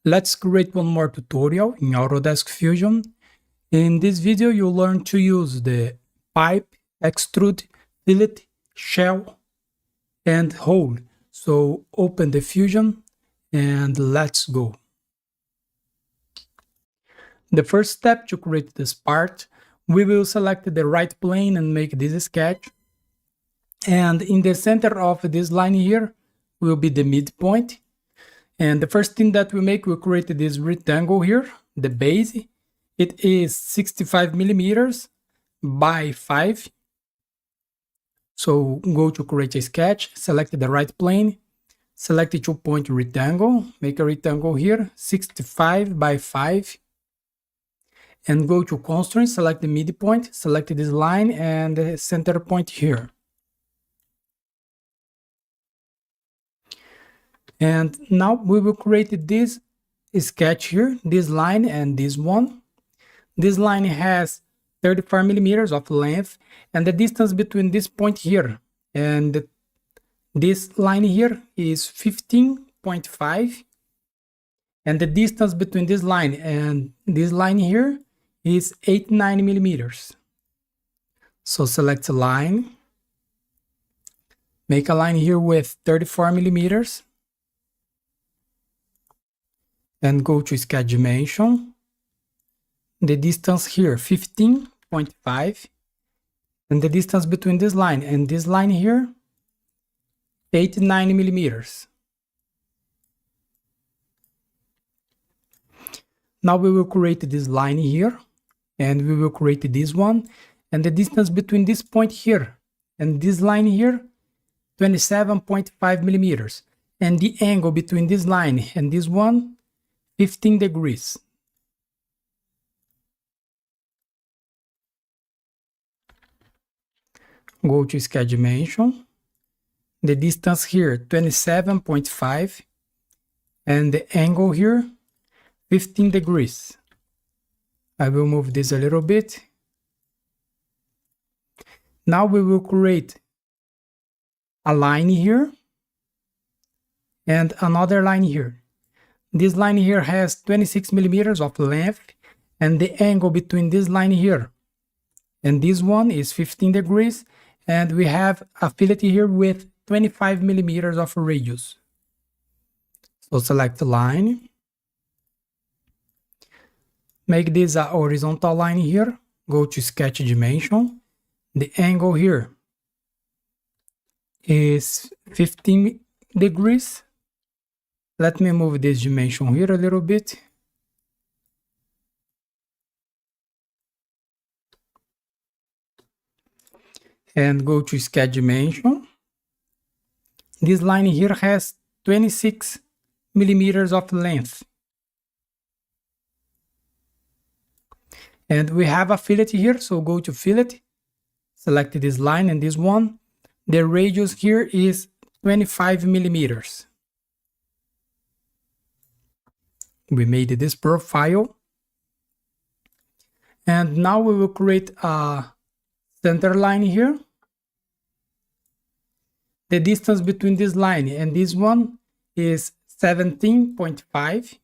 Let's create one more tutorial in Autodesk Fusion. In this video, you'll learn to use the pipe, extrude, fillet, shell, and hole. So open the Fusion and let's go. The first step to create this part, we will select the right plane and make this sketch. And in the center of this line here will be the midpoint. And the first thing that we make, we create this rectangle here, the base. It is 65 millimeters by 5. So go to create a sketch, select the right plane, select a 2-point rectangle, make a rectangle here, 65 by 5. And go to constraint, select the midpoint, select this line and the center point here. And now we will create this sketch here, this line and this one. This line has 34 millimeters of length, and the distance between this point here and this line here is 15.5. And the distance between this line and this line here is 89 millimeters. So select a line, make a line here with 34 millimeters. And go to sketch dimension. The distance here 15.5, and the distance between this line and this line here 89 millimeters. Now we will create this line here, and we will create this one, and the distance between this point here and this line here 27.5 millimeters, and the angle between this line and this one 15 degrees. Go to sketch dimension. The distance here 27.5 and the angle here 15 degrees. I will move this a little bit. Now we will create a line here and another line here. This line here has 26 millimeters of length, and the angle between this line here and this one is 15 degrees, and we have a fillet here with 25 millimeters of radius. So select the line, make this a horizontal line here, go to sketch dimension. The angle here is 15 degrees. Let me move this dimension here a little bit. And go to sketch dimension. This line here has 26 millimeters of length. And we have a fillet here, so go to fillet, select this line and this one. The radius here is 25 millimeters. We made this profile, and now we will create a center line here. The distance between this line and this one is 17.5.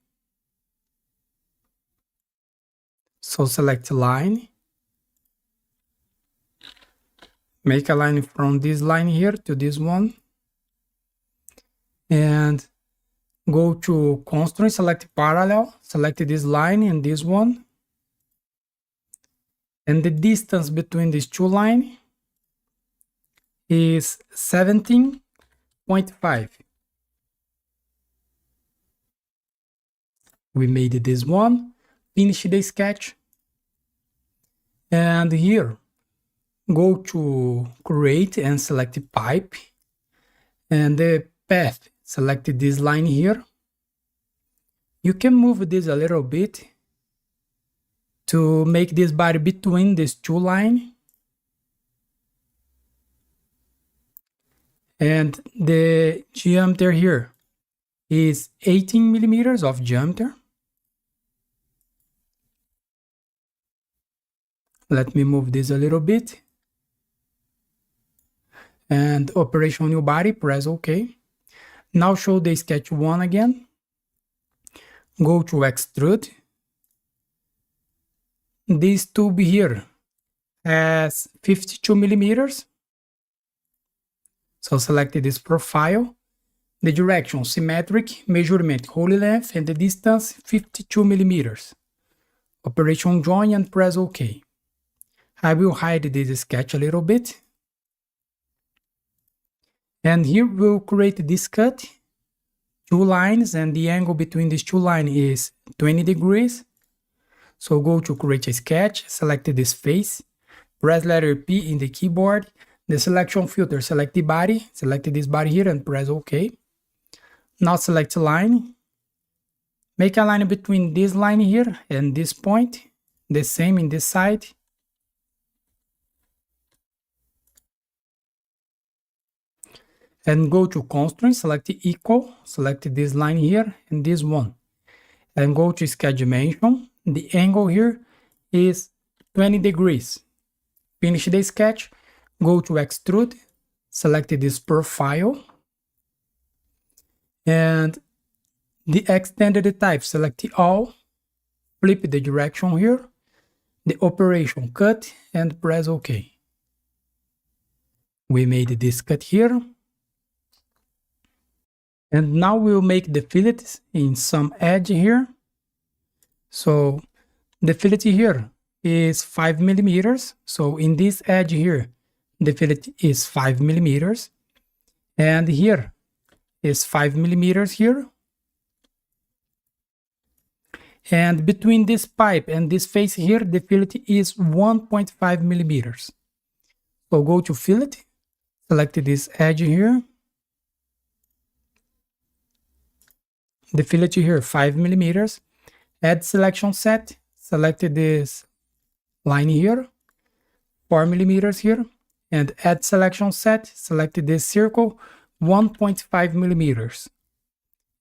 So select a line, make a line from this line here to this one, and go to constraint, select parallel, select this line and this one. And the distance between these two lines is 17.5. We made this one, finish the sketch. And here, go to create and select pipe. And the path, select this line here. You can move this a little bit to make this body between these two lines. And the diameter here is 18 millimeters of diameter. Let me move this a little bit. And operation new body, press OK. Now show the sketch 1 again. go to Extrude. This tube here has 52 millimeters. So select this profile. The direction symmetric, measurement whole length, and the distance 52 millimeters. Operation join and press OK. I will hide this sketch a little bit. And here we'll create this cut. Two lines, and the angle between these two lines is 20 degrees. So go to create a sketch, select this face, press letter P in the keyboard. The selection filter, select the body, select this body here and press OK. Now select line. Make a line between this line here and this point. The same in this side. And go to constraint, select equal, select this line here and this one. And go to sketch dimension. The angle here is 20 degrees. Finish the sketch, go to extrude, select this profile. And the extended type, select all, flip the direction here, the operation cut, and press OK. We made this cut here. And now we'll make the fillets in some edge here. So the fillet here is 5 millimeters. So in this edge here, the fillet is 5 millimeters. And here is 5 millimeters here. And between this pipe and this face here, the fillet is 1.5 millimeters. So go to fillet, select this edge here. The fillet here, 5 millimeters. Add selection set, select this line here, 4 millimeters here. And add selection set, select this circle, 1.5 millimeters.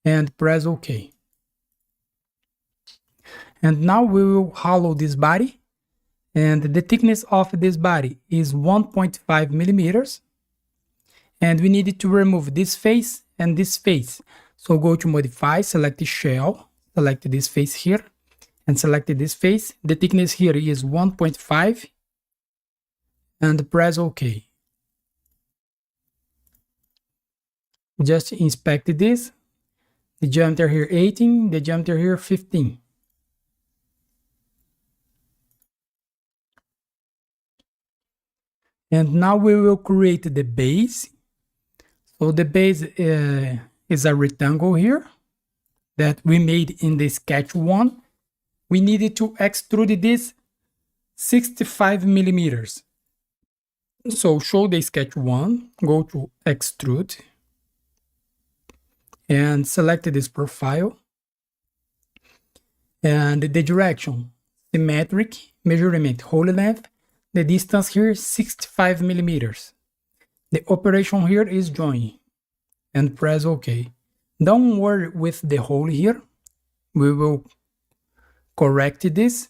And press OK. And now we will hollow this body. And the thickness of this body is 1.5 millimeters. And we need to remove this face and this face. So go to modify, select shell, select this face here, and select this face. The thickness here is 1.5, and press OK. Just inspect this. The diameter here 18, the diameter here 15. And now we will create the base. So the base is a rectangle here that we made in the sketch one. We needed to extrude this 65 millimeters. So show the sketch one, go to extrude and select this profile. And the direction, symmetric, measurement whole length, the distance here is 65 millimeters. The operation here is join. And press OK. Don't worry with the hole here. We will correct this.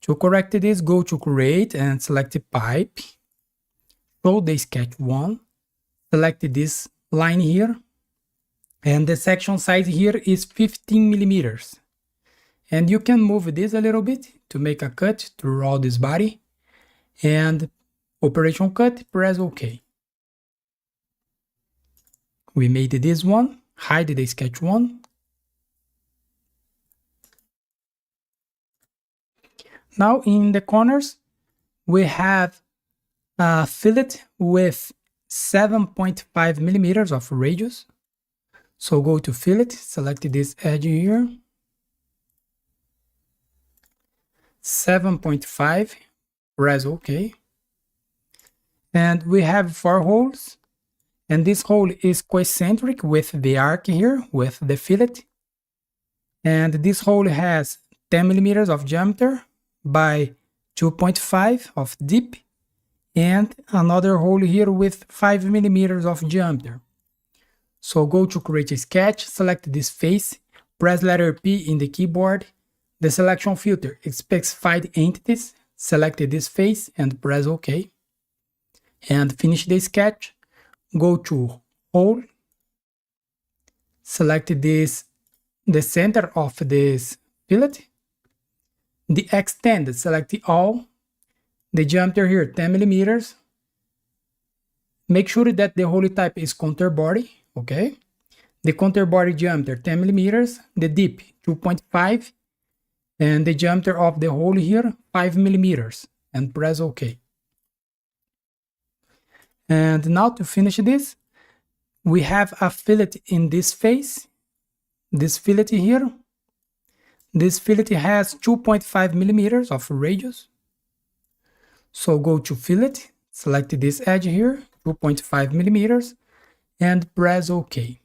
To correct this, go to create and select pipe. Show the sketch one. Select this line here. And the section size here is 15 millimeters. And you can move this a little bit to make a cut through all this body. And operation cut, press OK. We made this one, hide the sketch one. Now in the corners, we have a fillet with 7.5 millimeters of radius. So go to fillet, select this edge here. 7.5, press OK. And we have 4 holes. And this hole is concentric with the arc here, with the fillet. And this hole has 10 millimeters of diameter by 2.5 of deep. And another hole here with 5 millimeters of diameter. So go to create a sketch, select this face, press letter P in the keyboard. The selection filter, specified entities, select this face and press OK. And finish the sketch. Go to hole, select this the center of this fillet. The extend, select all. The diameter here, 10 millimeters. Make sure that the holy type is counter body, okay? The counter body diameter, 10 millimeters. The dip, 2.5. And the diameter of the hole here, 5 millimeters. And press OK. And now to finish this, we have a fillet in this face. This fillet here. This fillet has 2.5 millimeters of radius. So go to fillet, select this edge here, 2.5 millimeters, and press OK.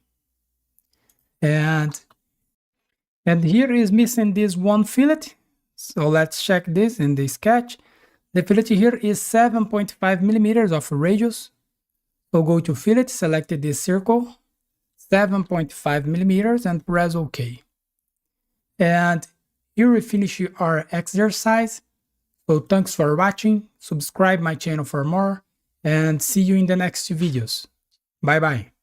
And here is missing this one fillet. So let's check this in the sketch. The fillet here is 7.5 millimeters of radius. So go to fillet, select this circle, 7.5 millimeters, and press OK. And here we finish our exercise. So thanks for watching, subscribe my channel for more, and see you in the next videos. Bye bye.